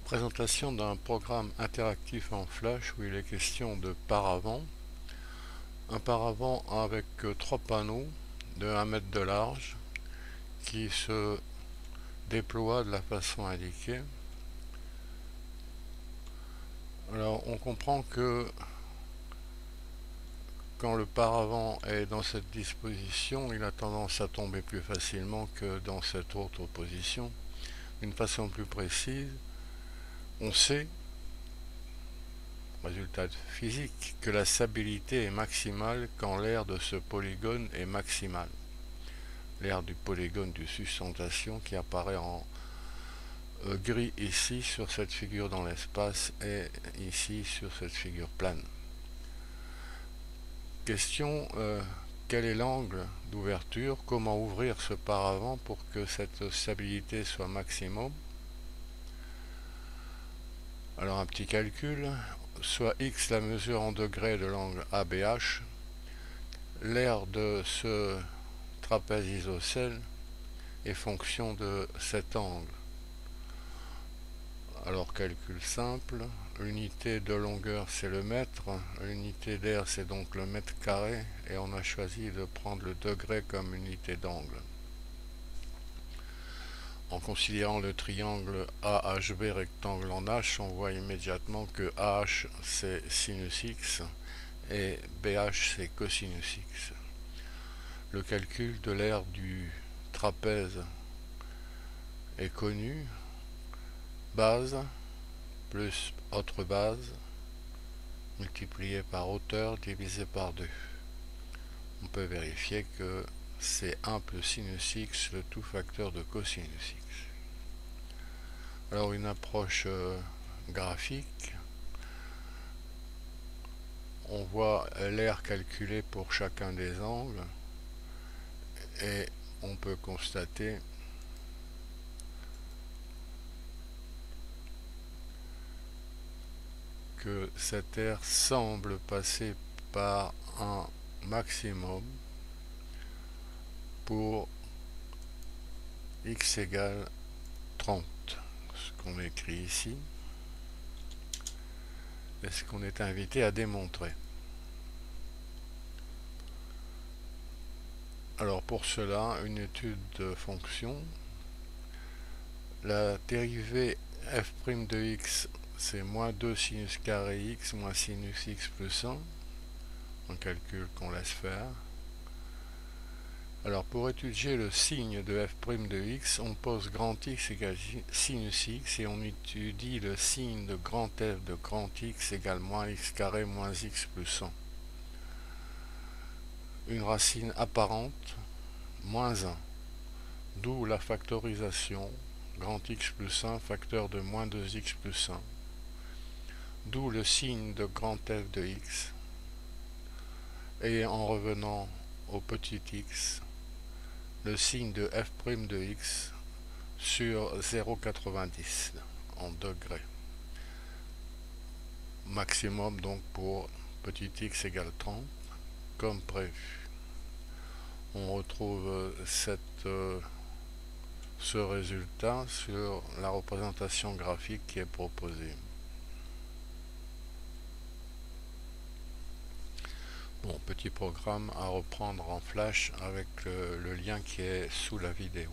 Présentation d'un programme interactif en Flash où il est question de paravent. Un paravent avec trois panneaux de 1 mètre de large qui se déploient de la façon indiquée. Alors on comprend que quand le paravent est dans cette disposition, il a tendance à tomber plus facilement que dans cette autre position. D'une façon plus précise, on sait, résultat physique, que la stabilité est maximale quand l'aire de ce polygone est maximale. L'aire du polygone de sustentation qui apparaît en gris ici sur cette figure dans l'espace et ici sur cette figure plane. Question, quel est l'angle d'ouverture? Comment ouvrir ce paravent pour que cette stabilité soit maximum? Alors un petit calcul, soit x la mesure en degrés de l'angle ABH, l'aire de ce trapèze isocèle est fonction de cet angle. Alors calcul simple, l'unité de longueur c'est le mètre, l'unité d'aire c'est donc le mètre carré et on a choisi de prendre le degré comme unité d'angle. En considérant le triangle AHB rectangle en H, on voit immédiatement que AH c'est sinus X et BH c'est cosinus X. Le calcul de l'aire du trapèze est connu, base plus autre base multiplié par hauteur divisé par 2. On peut vérifier que c'est 1 plus sinus x le tout facteur de cosinus x. Alors une approche graphique, on voit l'aire calculée pour chacun des angles et on peut constater que cette aire semble passer par un maximum pour x égale 30, ce qu'on écrit ici, et ce qu'on est invité à démontrer. Alors pour cela, une étude de fonction, la dérivée f' de x c'est moins 2 sinus carré x moins sinus x plus 1, un calcul qu'on laisse faire. Alors pour étudier le signe de f' de x, on pose grand x égale sinus x et on étudie le signe de grand f de grand x égale moins x carré moins x plus 1. Une racine apparente, moins 1, d'où la factorisation, grand x plus 1 facteur de moins 2x plus 1, d'où le signe de grand f de x, et en revenant au petit x, le signe de f' de x sur 0,90 en degrés. Maximum donc pour petit x égale 30, comme prévu. On retrouve ce résultat sur la représentation graphique qui est proposée. Bon, petit programme à reprendre en flash avec le lien qui est sous la vidéo.